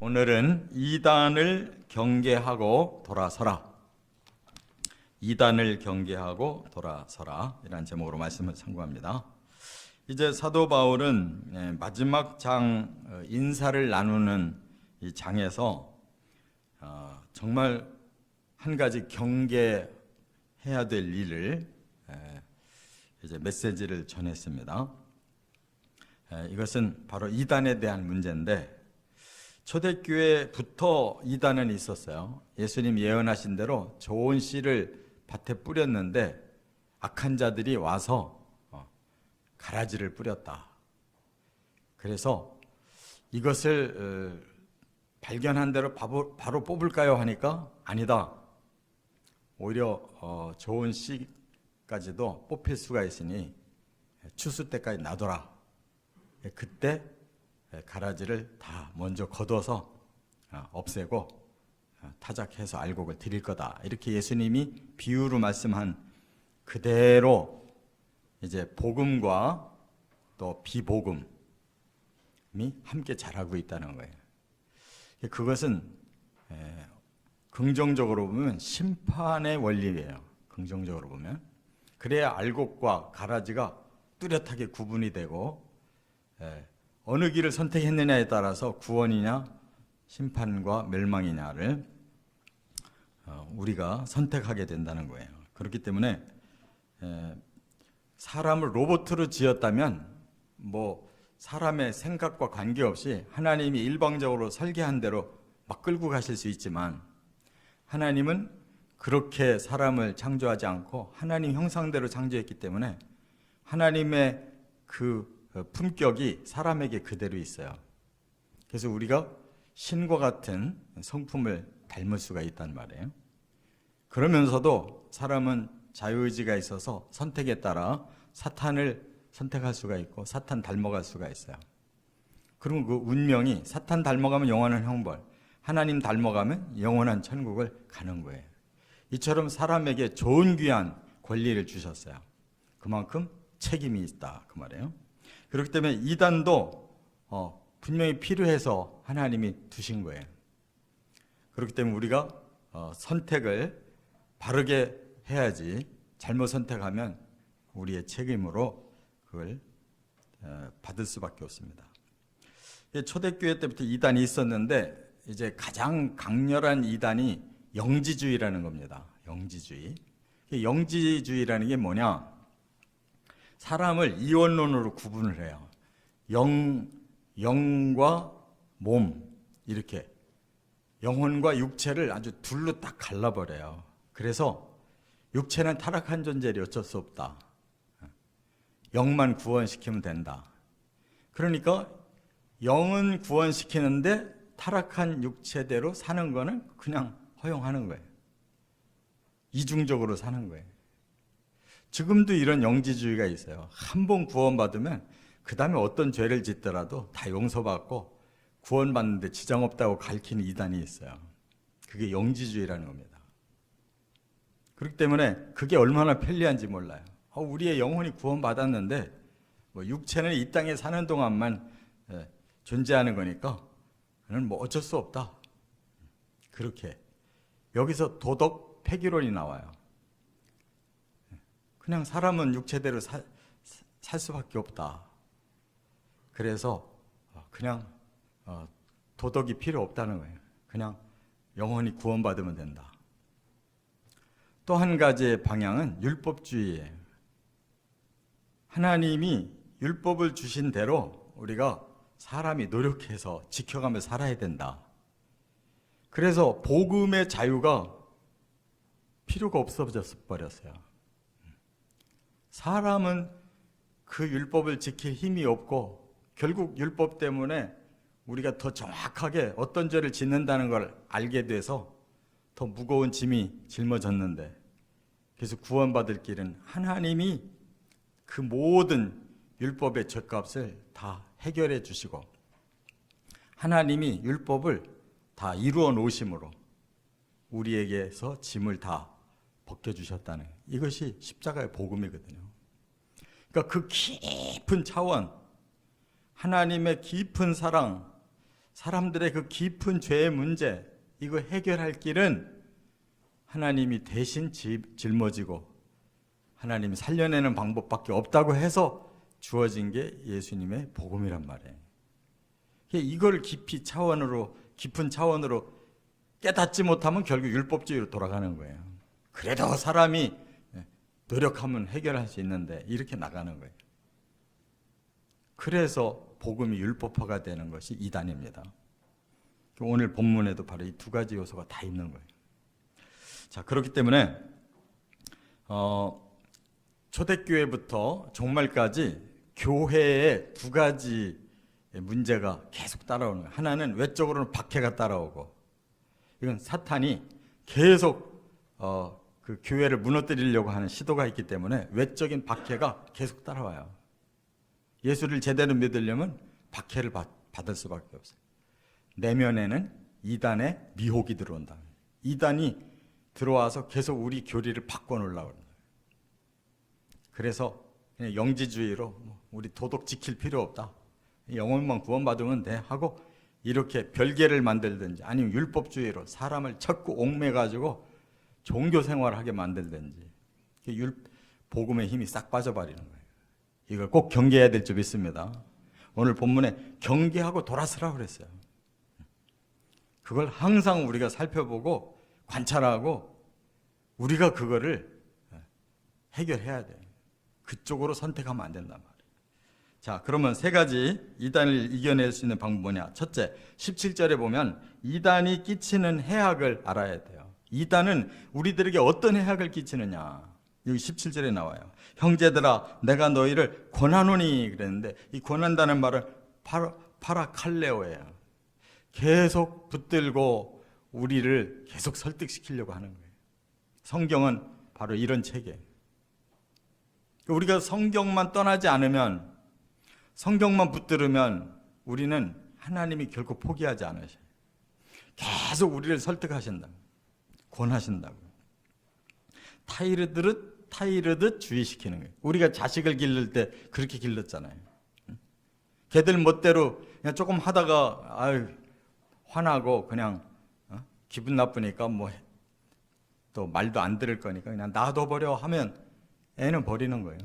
오늘은 이단을 경계하고 돌아서라. 이단을 경계하고 돌아서라 이라는 제목으로 말씀을 참고합니다. 이제 사도 바울은 마지막 장 인사를 나누는 이 장에서 정말 한 가지 경계해야 될 일을 이제 메시지를 전했습니다. 이것은 바로 이단에 대한 문제인데, 초대교회부터 이단은 있었어요. 예수님 예언하신 대로 좋은 씨를 밭에 뿌렸는데 악한 자들이 와서 가라지를 뿌렸다. 그래서 이것을 발견한 대로 바로 뽑을까요 하니까 아니다. 오히려 좋은 씨까지도 뽑힐 수가 있으니 추수 때까지 놔둬라. 그때 가라지를 다 먼저 걷어서 없애고 타작해서 알곡을 드릴 거다. 이렇게 예수님이 비유로 말씀한 그대로 이제 복음과 또 비복음이 함께 자라고 있다는 거예요. 그것은 긍정적으로 보면 심판의 원리예요. 긍정적으로 보면 그래야 알곡과 가라지가 뚜렷하게 구분이 되고 어느 길을 선택했느냐에 따라서 구원이냐 심판과 멸망이냐를 우리가 선택하게 된다는 거예요. 그렇기 때문에 사람을 로봇으로 지었다면 사람의 생각과 관계없이 하나님이 일방적으로 설계한 대로 막 끌고 가실 수 있지만, 하나님은 그렇게 사람을 창조하지 않고 하나님 형상대로 창조했기 때문에 하나님의 그 품격이 사람에게 그대로 있어요. 그래서 우리가 신과 같은 성품을 닮을 수가 있단 말이에요. 그러면서도 사람은 자유의지가 있어서 선택에 따라 사탄을 선택할 수가 있고 사탄 닮아갈 수가 있어요. 그리고 그 운명이 사탄 닮아가면 영원한 형벌, 하나님 닮아가면 영원한 천국을 가는 거예요. 이처럼 사람에게 좋은 귀한 권리를 주셨어요. 그만큼 책임이 있다 그 말이에요. 그렇기 때문에 이단도 분명히 필요해서 하나님이 두신 거예요. 그렇기 때문에 우리가 선택을 바르게 해야지, 잘못 선택하면 우리의 책임으로 그걸 받을 수밖에 없습니다. 초대교회 때부터 이단이 있었는데 이제 가장 강렬한 이단이 영지주의라는 겁니다. 영지주의. 영지주의라는 게 뭐냐? 사람을 이원론으로 구분을 해요. 영과 몸, 이렇게 영혼과 육체를 아주 둘로 딱 갈라버려요. 그래서 육체는 타락한 존재리 어쩔 수 없다. 영만 구원시키면 된다. 그러니까 영은 구원시키는데 타락한 육체대로 사는 거는 그냥 허용하는 거예요. 이중적으로 사는 거예요. 지금도 이런 영지주의가 있어요. 한 번 구원받으면 그 다음에 어떤 죄를 짓더라도 다 용서받고 구원받는데 지장 없다고 가르치는 이단이 있어요. 그게 영지주의라는 겁니다. 그렇기 때문에 그게 얼마나 편리한지 몰라요. 우리의 영혼이 구원받았는데 육체는 이 땅에 사는 동안만 존재하는 거니까 어쩔 수 없다. 그렇게 여기서 도덕 폐기론이 나와요. 그냥 사람은 육체대로 살 수밖에 없다. 그래서 그냥 도덕이 필요 없다는 거예요. 그냥 영원히 구원받으면 된다. 또 한 가지의 방향은 율법주의예요. 하나님이 율법을 주신 대로 우리가 사람이 노력해서 지켜가며 살아야 된다. 그래서 복음의 자유가 필요가 없어져 버렸어요. 사람은 그 율법을 지킬 힘이 없고 결국 율법 때문에 우리가 더 정확하게 어떤 죄를 짓는다는 걸 알게 돼서 더 무거운 짐이 짊어졌는데, 그래서 구원받을 길은 하나님이 그 모든 율법의 죄값을 다 해결해 주시고 하나님이 율법을 다 이루어 놓으심으로 우리에게서 짐을 다 벗겨주셨다는, 이것이 십자가의 복음이거든요. 그러니까 그 깊은 차원, 하나님의 깊은 사랑, 사람들의 그 깊은 죄의 문제, 이거 해결할 길은 하나님이 대신 짊어지고 하나님이 살려내는 방법밖에 없다고 해서 주어진 게 예수님의 복음이란 말이에요. 이걸 깊은 차원으로 깨닫지 못하면 결국 율법주의로 돌아가는 거예요. 그래도 사람이 노력하면 해결할 수 있는데 이렇게 나가는 거예요. 그래서 복음이 율법화가 되는 것이 이단입니다. 오늘 본문에도 바로 이 두 가지 요소가 다 있는 거예요. 자, 그렇기 때문에 초대교회부터 종말까지 교회에 두 가지 문제가 계속 따라오는 거예요. 하나는 외적으로는 박해가 따라오고, 이건 사탄이 계속 그 교회를 무너뜨리려고 하는 시도가 있기 때문에 외적인 박해가 계속 따라와요. 예수를 제대로 믿으려면 박해를 받을 수밖에 없어요. 내면에는 이단의 미혹이 들어온다. 이단이 들어와서 계속 우리 교리를 바꿔놓으려고 합니다. 그래서 그냥 영지주의로 우리 도덕 지킬 필요 없다, 영혼만 구원받으면 돼 하고 이렇게 별개를 만들든지, 아니면 율법주의로 사람을 자꾸 옥매가지고 종교 생활하게 만들든지, 복음의 힘이 싹 빠져버리는 거예요. 이걸 꼭 경계해야 될 점 있습니다. 오늘 본문에 경계하고 돌아서라고 그랬어요. 그걸 항상 우리가 살펴보고 관찰하고 우리가 그거를 해결해야 돼요. 그쪽으로 선택하면 안 된단 말이에요. 자, 그러면 세 가지 이단을 이겨낼 수 있는 방법은 뭐냐? 첫째, 17절에 보면 이단이 끼치는 해악을 알아야 돼요. 이단은 우리들에게 어떤 해악을 끼치느냐? 여기 17절에 나와요. 형제들아, 내가 너희를 권하노니 그랬는데, 이 권한다는 말은 파라칼레오예요. 계속 붙들고 우리를 계속 설득시키려고 하는 거예요. 성경은 바로 이런 책이에요. 우리가 성경만 떠나지 않으면, 성경만 붙들으면 우리는 하나님이 결코 포기하지 않으셔요. 계속 우리를 설득하신다, 권하신다고. 타이르듯 주의시키는 거예요. 우리가 자식을 기를 때 그렇게 길렀잖아요. 걔들 멋대로 그냥 조금 하다가 화나고 그냥 기분 나쁘니까 또 말도 안 들을 거니까 그냥 놔둬버려 하면 애는 버리는 거예요.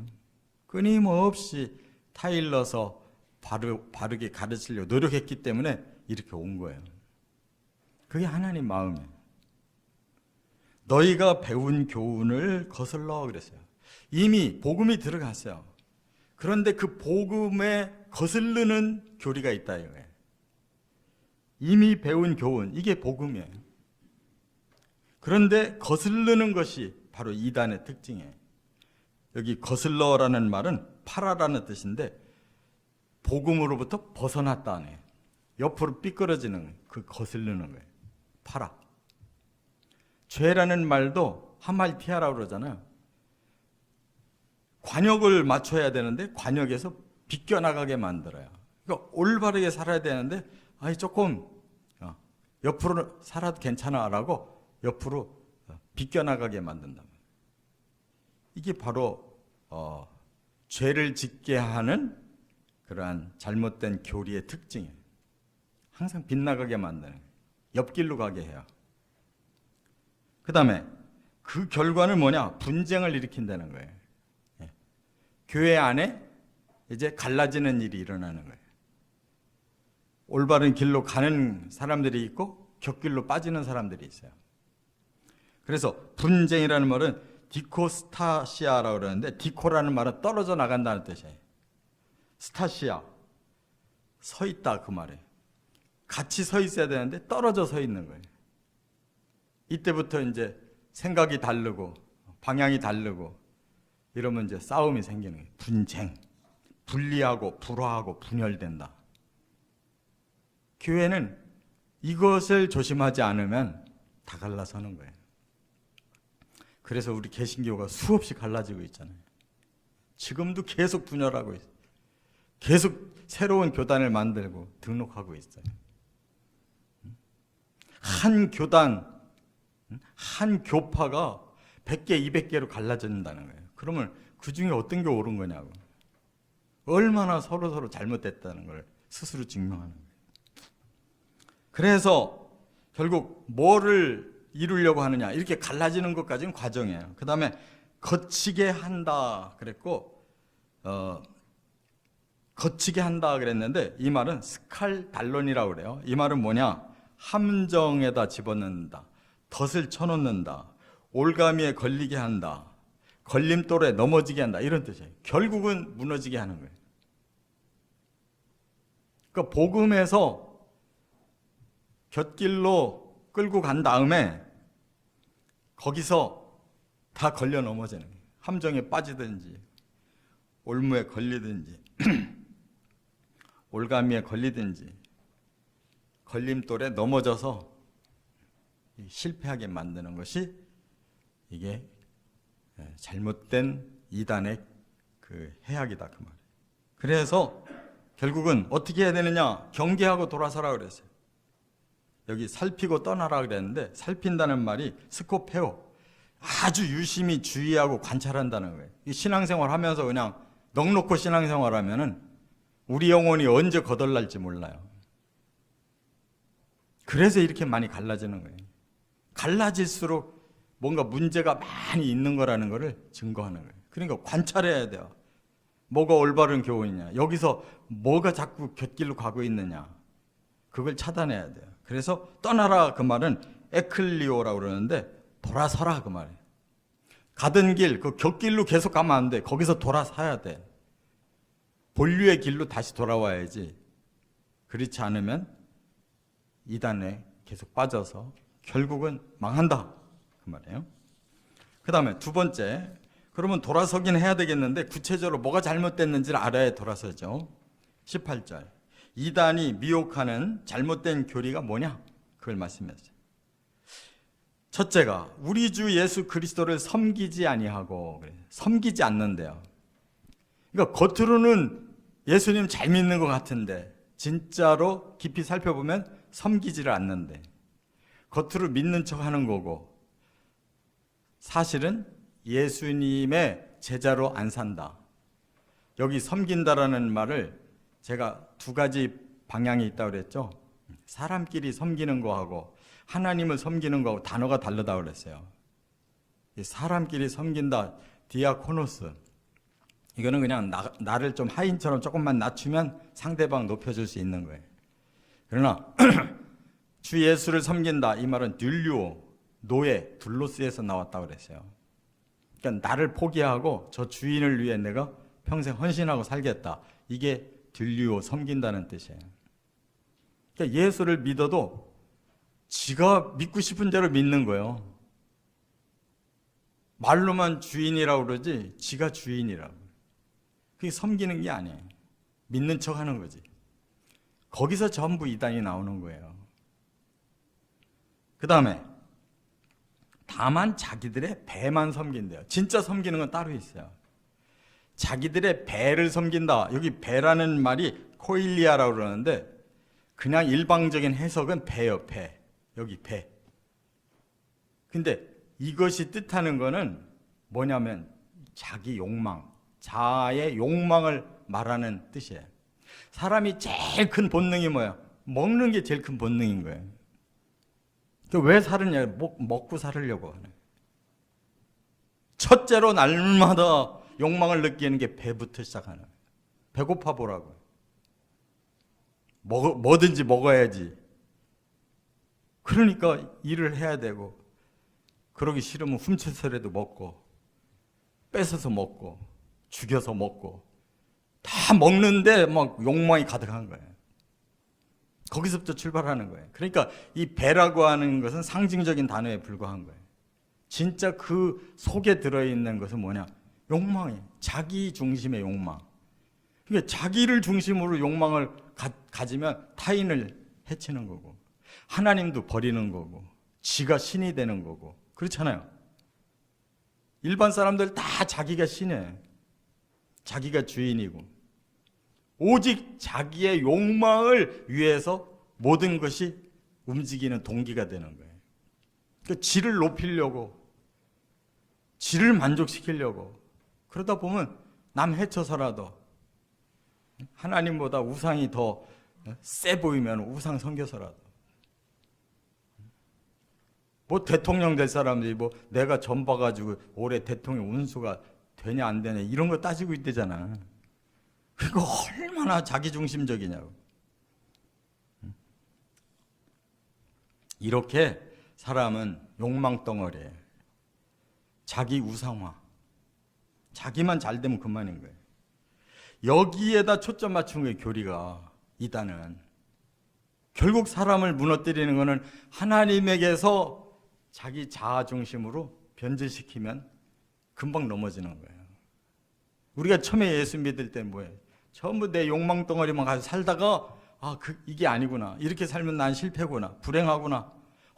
끊임없이 타일러서 바르게 가르치려고 노력했기 때문에 이렇게 온 거예요. 그게 하나님 마음이에요. 너희가 배운 교훈을 거슬러 그랬어요. 이미 복음이 들어갔어요. 그런데 그 복음에 거슬르는 교리가 있다 이거예요. 이미 배운 교훈, 이게 복음이에요. 그런데 거슬르는 것이 바로 이단의 특징이에요. 여기 거슬러라는 말은 파라라는 뜻인데, 복음으로부터 벗어났다네. 옆으로 삐끄러지는 거예요. 그 거슬르는 거예요. 파라. 죄라는 말도 하말티아라고 그러잖아요. 관역을 맞춰야 되는데 관역에서 비껴나가게 만들어요. 그러니까 올바르게 살아야 되는데 조금 옆으로 살아도 괜찮아라고 옆으로 비껴나가게 만든다. 이게 바로 죄를 짓게 하는 그러한 잘못된 교리의 특징이에요. 항상 빗나가게 만드는, 옆길로 가게 해요. 그 다음에 그 결과는 뭐냐? 분쟁을 일으킨다는 거예요. 교회 안에 이제 갈라지는 일이 일어나는 거예요. 올바른 길로 가는 사람들이 있고 곁길로 빠지는 사람들이 있어요. 그래서 분쟁이라는 말은 디코스타시아라고 그러는데, 디코라는 말은 떨어져 나간다는 뜻이에요. 스타시아, 서 있다 그 말이에요. 같이 서 있어야 되는데 떨어져 서 있는 거예요. 이때부터 이제 생각이 다르고 방향이 다르고 이러면 이제 싸움이 생기는 거예요. 분쟁, 분리하고 불화하고 분열된다. 교회는 이것을 조심하지 않으면 다 갈라서는 거예요. 그래서 우리 개신교가 수없이 갈라지고 있잖아요. 지금도 계속 분열하고 있어요. 계속 새로운 교단을 만들고 등록하고 있어요. 한 교단, 한 교파가 100개, 200개로 갈라진다는 거예요. 그러면 그 중에 어떤 게 옳은 거냐고. 얼마나 서로 잘못됐다는 걸 스스로 증명하는 거예요. 그래서 결국 뭐를 이루려고 하느냐, 이렇게 갈라지는 것까지는 과정이에요. 그 다음에 거치게 한다 그랬고, 거치게 한다 그랬는데, 이 말은 스칼달론이라고 그래요. 이 말은 뭐냐? 함정에다 집어넣는다, 덫을 쳐놓는다, 올가미에 걸리게 한다, 걸림돌에 넘어지게 한다, 이런 뜻이에요. 결국은 무너지게 하는 거예요. 그러니까 복음에서 곁길로 끌고 간 다음에 거기서 다 걸려 넘어지는 거예요. 함정에 빠지든지 올무에 걸리든지 올가미에 걸리든지 걸림돌에 넘어져서 실패하게 만드는 것이 이게 잘못된 이단의 그 해악이다, 그 말이에요. 그래서 결국은 어떻게 해야 되느냐? 경계하고 돌아서라 그랬어요. 여기 살피고 떠나라 그랬는데, 살핀다는 말이 스코페오, 아주 유심히 주의하고 관찰한다는 거예요. 이 신앙생활 하면서 그냥 넋놓고 신앙생활 하면은 우리 영혼이 언제 거덜날지 몰라요. 그래서 이렇게 많이 갈라지는 거예요. 갈라질수록 뭔가 문제가 많이 있는 거라는 것을 증거하는 거예요. 그러니까 관찰해야 돼요. 뭐가 올바른 교훈이냐, 여기서 뭐가 자꾸 곁길로 가고 있느냐, 그걸 차단해야 돼요. 그래서 떠나라 그 말은 에클리오라고 그러는데, 돌아서라 그 말이에요. 가던 길, 그 곁길로 계속 가면 안 돼. 거기서 돌아서야 돼. 본류의 길로 다시 돌아와야지. 그렇지 않으면 이단에 계속 빠져서 결국은 망한다 그 말이에요. 그 다음에 두 번째, 그러면 돌아서긴 해야 되겠는데 구체적으로 뭐가 잘못됐는지를 알아야 돌아서죠. 18절, 이단이 미혹하는 잘못된 교리가 뭐냐, 그걸 말씀했어요. 첫째가 우리 주 예수 그리스도를 섬기지 아니하고, 섬기지 않는데요. 그러니까 겉으로는 예수님 잘 믿는 것 같은데 진짜로 깊이 살펴보면 섬기지를 않는데, 겉으로 믿는 척 하는 거고 사실은 예수님의 제자로 안 산다. 여기 섬긴다라는 말을 제가 두 가지 방향이 있다고 그랬죠. 사람끼리 섬기는 거하고 하나님을 섬기는 거하고 단어가 다르다고 그랬어요. 사람끼리 섬긴다, 디아코노스, 이거는 그냥 나를 좀 하인처럼 조금만 낮추면 상대방 높여줄 수 있는 거예요. 그러나 주 예수를 섬긴다, 이 말은 듈리오, 노예, 둘로스에서 나왔다고 그랬어요. 그러니까 나를 포기하고 저 주인을 위해 내가 평생 헌신하고 살겠다, 이게 듈리오, 섬긴다는 뜻이에요. 그러니까 예수를 믿어도 지가 믿고 싶은 대로 믿는 거예요. 말로만 주인이라고 그러지 지가 주인이라고. 그게 섬기는 게 아니에요. 믿는 척 하는 거지. 거기서 전부 이단이 나오는 거예요. 그 다음에 다만 자기들의 배만 섬긴대요. 진짜 섬기는 건 따로 있어요. 자기들의 배를 섬긴다. 여기 배라는 말이 코일리아라고 그러는데 그냥 일방적인 해석은 배요, 배. 여기 배. 근데 이것이 뜻하는 거는 뭐냐면 자기 욕망, 자아의 욕망을 말하는 뜻이에요. 사람이 제일 큰 본능이 뭐야? 먹는 게 제일 큰 본능인 거예요. 왜 살느냐? 먹고 살으려고 하는 거예요. 첫째로 날마다 욕망을 느끼는 게 배부터 시작하는 거예요. 배고파 보라고. 뭐든지 먹어야지. 그러니까 일을 해야 되고, 그러기 싫으면 훔쳐서라도 먹고, 뺏어서 먹고, 죽여서 먹고, 다 먹는데 막 욕망이 가득한 거예요. 거기서부터 출발하는 거예요. 그러니까 이 배라고 하는 것은 상징적인 단어에 불과한 거예요. 진짜 그 속에 들어있는 것은 뭐냐? 욕망이에요. 자기 중심의 욕망. 그러니까 자기를 중심으로 욕망을 가지면 타인을 해치는 거고, 하나님도 버리는 거고, 지가 신이 되는 거고, 그렇잖아요. 일반 사람들 다 자기가 신이에요. 자기가 주인이고, 오직 자기의 욕망을 위해서 모든 것이 움직이는 동기가 되는 거예요. 그러니까 지를 높이려고, 지를 만족시키려고, 그러다 보면 남 해쳐서라도 하나님보다 우상이 더 세 보이면 우상 섬겨서라도 뭐 대통령 될 사람들이 뭐 내가 전 봐가지고 올해 대통령 운수가 되냐 안 되냐 이런 거 따지고 있대잖아. 그거 얼마나 자기중심적이냐고. 이렇게 사람은 욕망 덩어리예요. 자기 우상화. 자기만 잘 되면 그만인 거예요. 여기에다 초점 맞춘 거예요. 교리가. 이단은 결국 사람을 무너뜨리는 것은 하나님에게서 자기 자아 중심으로 변질시키면 금방 넘어지는 거예요. 우리가 처음에 예수 믿을 때는 뭐예요? 전부 내 욕망 덩어리만 가지고 살다가 이게 아니구나. 이렇게 살면 난 실패구나. 불행하구나.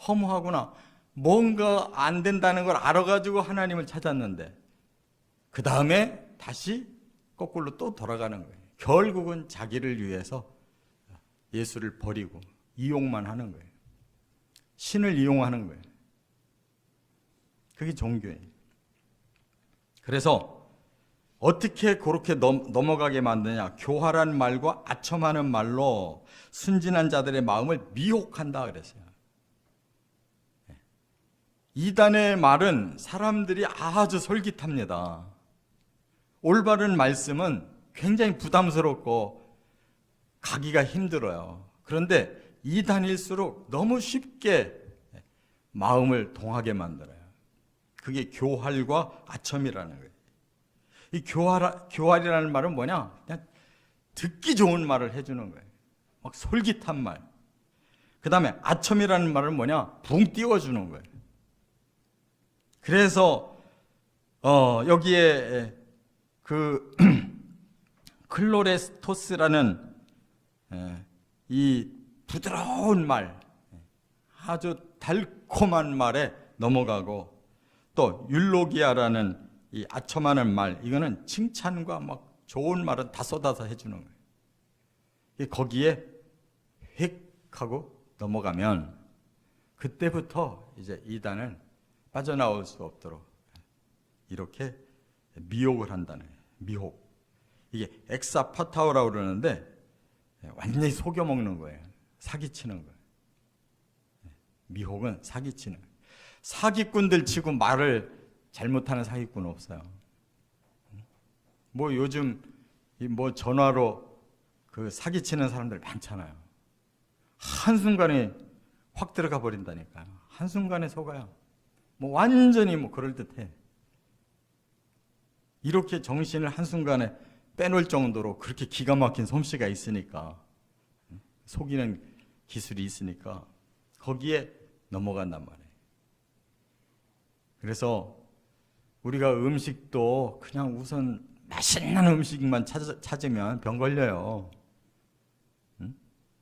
허무하구나. 뭔가 안 된다는 걸 알아가지고 하나님을 찾았는데 그 다음에 다시 거꾸로 또 돌아가는 거예요. 결국은 자기를 위해서 예수를 버리고 이용만 하는 거예요. 신을 이용하는 거예요. 그게 종교예요. 그래서 어떻게 그렇게 넘어가게 만드냐? 교활한 말과 아첨하는 말로 순진한 자들의 마음을 미혹한다 그랬어요. 이단의 말은 사람들이 아주 솔깃합니다. 올바른 말씀은 굉장히 부담스럽고 가기가 힘들어요. 그런데 이단일수록 너무 쉽게 마음을 동하게 만들어요. 그게 교활과 아첨이라는 거예요. 이 교활이라는 말은 뭐냐? 그냥 듣기 좋은 말을 해주는 거예요. 막 솔깃한 말. 그 다음에 아첨이라는 말은 뭐냐? 붕 띄워주는 거예요. 그래서 여기에 그 클로레스토스라는 이 부드러운 말, 아주 달콤한 말에 넘어가고, 또 율로기아라는 이 아첨하는 말, 이거는 칭찬과 막 좋은 말은 다 쏟아서 해주는 거예요. 거기에 획 하고 넘어가면 그때부터 이제 이단은 빠져나올 수 없도록 이렇게 미혹을 한다는 거예요. 미혹. 이게 엑사파타오라고 그러는데 완전히 속여먹는 거예요. 사기치는 거예요. 미혹은 사기치는 거예요. 사기꾼들 치고 말을 잘못하는 사기꾼은 없어요. 뭐 요즘 뭐 전화로 그 사기치는 사람들 많잖아요. 한순간에 확 들어가 버린다니까요. 한순간에 속아요. 뭐 완전히 뭐 그럴듯해. 이렇게 정신을 한순간에 빼놓을 정도로 그렇게 기가 막힌 솜씨가 있으니까, 속이는 기술이 있으니까 거기에 넘어간단 말이에요. 그래서 우리가 음식도 그냥 우선 맛있는 음식만 찾으면 병 걸려요.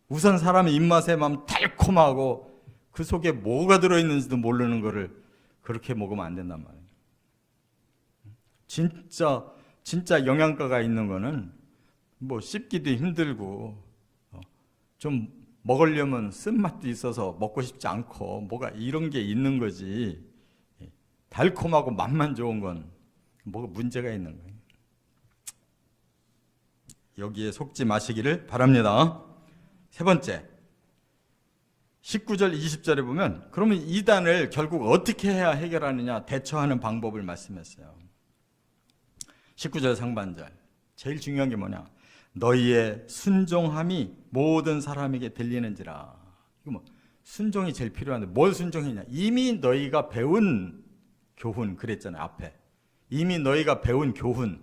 우선 사람의 입맛에 만 달콤하고 그 속에 뭐가 들어있는지도 모르는 거를 그렇게 먹으면 안 된단 말이에요. 진짜 영양가가 있는 거는 뭐 씹기도 힘들고 좀 먹으려면 쓴맛도 있어서 먹고 싶지 않고 뭐가 이런 게 있는 거지, 달콤하고 맛만 좋은 건 뭐가 문제가 있는 거예요. 여기에 속지 마시기를 바랍니다. 세 번째, 19절 20절에 보면 그러면 이단을 결국 어떻게 해야 해결하느냐, 대처하는 방법을 말씀했어요. 19절 상반절 제일 중요한 게 뭐냐? 너희의 순종함이 모든 사람에게 들리는지라. 이거 뭐 순종이 제일 필요한데 뭘 순종했냐? 이미 너희가 배운 교훈 그랬잖아요. 앞에 이미 너희가 배운 교훈,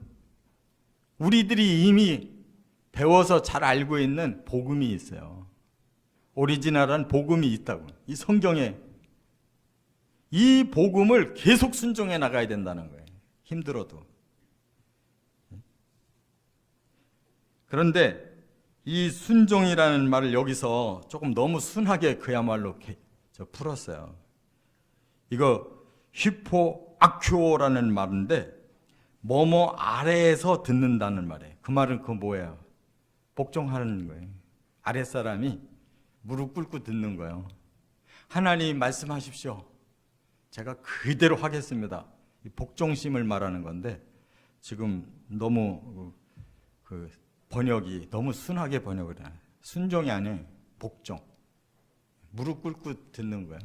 우리들이 이미 배워서 잘 알고 있는 복음이 있어요. 오리지널한 복음이 있다고. 이 성경에 이 복음을 계속 순종해 나가야 된다는 거예요. 힘들어도. 그런데 이 순종이라는 말을 여기서 조금 너무 순하게 그야말로 풀었어요. 이거 히포아큐오라는 말인데 뭐뭐 아래에서 듣는다는 말이에요. 그 말은 그 뭐예요? 복종하는 거예요. 아랫사람이 무릎 꿇고 듣는 거예요. 하나님 말씀하십시오. 제가 그대로 하겠습니다. 이 복종심을 말하는 건데 지금 너무 그 번역이 너무 순하게 번역을 해요. 순종이 아니에요. 복종. 무릎 꿇고 듣는 거예요.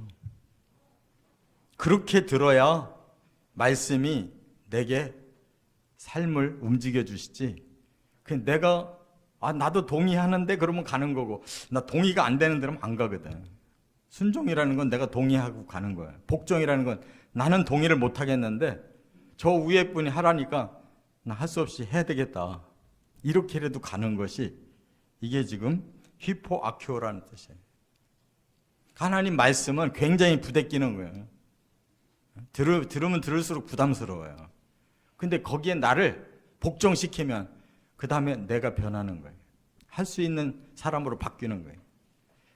그렇게 들어야 말씀이 내게 삶을 움직여 주시지. 내가 나도 동의하는데 그러면 가는 거고, 나 동의가 안 되는 데는 안 가거든. 순종이라는 건 내가 동의하고 가는 거야. 복종이라는 건 나는 동의를 못 하겠는데 저 위에 분이 하라니까 나 할 수 없이 해야 되겠다. 이렇게라도 가는 것이, 이게 지금 휘포아큐오라는 뜻이에요. 하나님 말씀은 굉장히 부대끼는 거예요. 들으면 들을수록 부담스러워요. 근데 거기에 나를 복종시키면 그 다음에 내가 변하는 거예요. 할 수 있는 사람으로 바뀌는 거예요.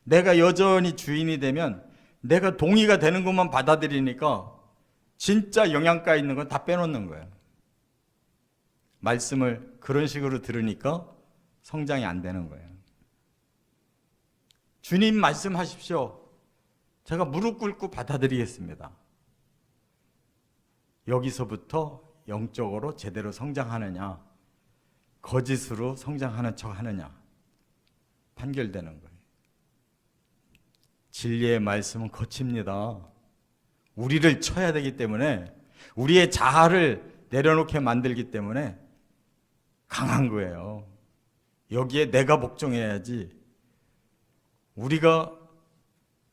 내가 여전히 주인이 되면 내가 동의가 되는 것만 받아들이니까 진짜 영양가 있는 건 다 빼놓는 거예요. 말씀을 그런 식으로 들으니까 성장이 안 되는 거예요. 주님 말씀하십시오. 제가 무릎 꿇고 받아들이겠습니다. 여기서부터 영적으로 제대로 성장하느냐, 거짓으로 성장하는 척 하느냐 판결되는 거예요. 진리의 말씀은 거칩니다. 우리를 쳐야 되기 때문에, 우리의 자아를 내려놓게 만들기 때문에 강한 거예요. 여기에 내가 복종해야지. 우리가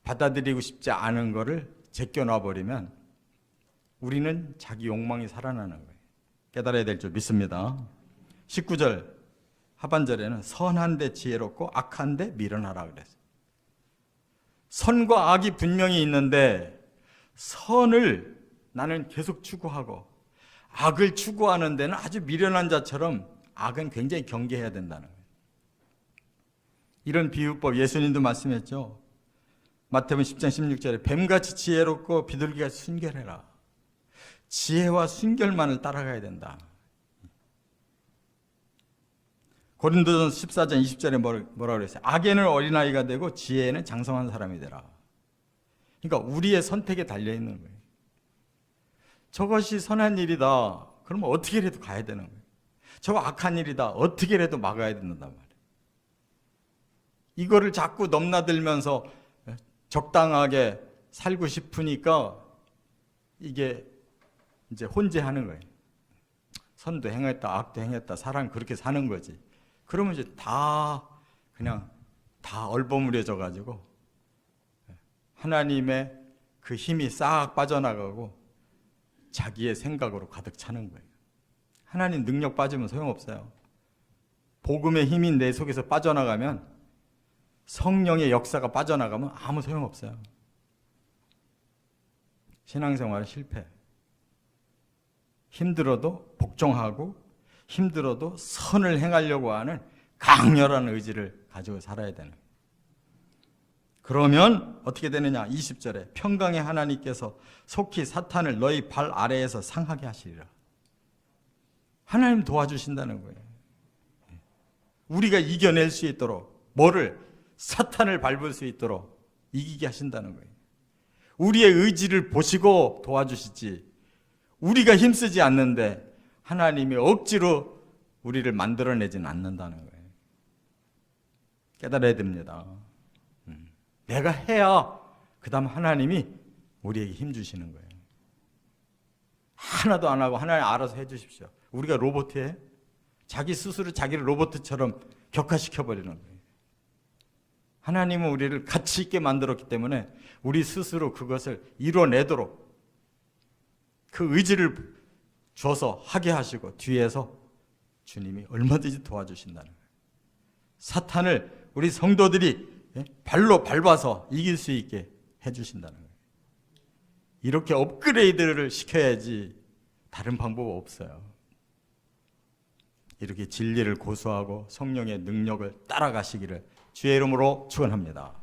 받아들이고 싶지 않은 거를 제껴놔 버리면 우리는 자기 욕망이 살아나는 거예요. 깨달아야 될 줄 믿습니다. 19절 하반절에는 선한데 지혜롭고 악한데 미련하라 그랬어요. 선과 악이 분명히 있는데 선을 나는 계속 추구하고 악을 추구하는 데는 아주 미련한 자처럼 악은 굉장히 경계해야 된다는 거예요. 이런 비유법 예수님도 말씀했죠. 마태복음 10장 16절에 뱀같이 지혜롭고 비둘기같이 순결해라. 지혜와 순결만을 따라가야 된다. 고린도전서 14장 20절에 뭐라고 그랬어요? 악에는 어린아이가 되고 지혜에는 장성한 사람이 되라. 그러니까 우리의 선택에 달려있는 거예요. 저것이 선한 일이다. 그러면 어떻게라도 가야 되는 거예요. 저거 악한 일이다. 어떻게라도 막아야 된단 말이에요. 이거를 자꾸 넘나들면서 적당하게 살고 싶으니까 이게 이제 혼재하는 거예요. 선도 행했다, 악도 행했다, 사람 그렇게 사는 거지. 그러면 이제 그냥 다 얼버무려져 가지고 하나님의 그 힘이 싹 빠져나가고 자기의 생각으로 가득 차는 거예요. 하나님 능력 빠지면 소용없어요. 복음의 힘이 내 속에서 빠져나가면, 성령의 역사가 빠져나가면 아무 소용없어요. 신앙생활은 실패. 힘들어도 복종하고 힘들어도 선을 행하려고 하는 강렬한 의지를 가지고 살아야 되는 거예요. 그러면 어떻게 되느냐? 20절에 평강의 하나님께서 속히 사탄을 너희 발 아래에서 상하게 하시리라. 하나님 도와주신다는 거예요. 우리가 이겨낼 수 있도록, 뭐를? 사탄을 밟을 수 있도록 이기게 하신다는 거예요. 우리의 의지를 보시고 도와주시지, 우리가 힘쓰지 않는데 하나님이 억지로 우리를 만들어내지는 않는다는 거예요. 깨달아야 됩니다. 내가 해야 그 다음 하나님이 우리에게 힘 주시는 거예요. 하나도 안 하고 하나님 알아서 해 주십시오. 우리가 로봇이에요? 자기 스스로 자기를 로봇처럼 격화시켜버리는 거예요. 하나님은 우리를 가치 있게 만들었기 때문에 우리 스스로 그것을 이뤄내도록 그 의지를 줘서 하게 하시고 뒤에서 주님이 얼마든지 도와주신다는 거예요. 사탄을 우리 성도들이 발로 밟아서 이길 수 있게 해주신다는 거예요. 이렇게 업그레이드를 시켜야지 다른 방법 없어요. 이렇게 진리를 고수하고 성령의 능력을 따라가시기를 주의 이름으로 축원합니다.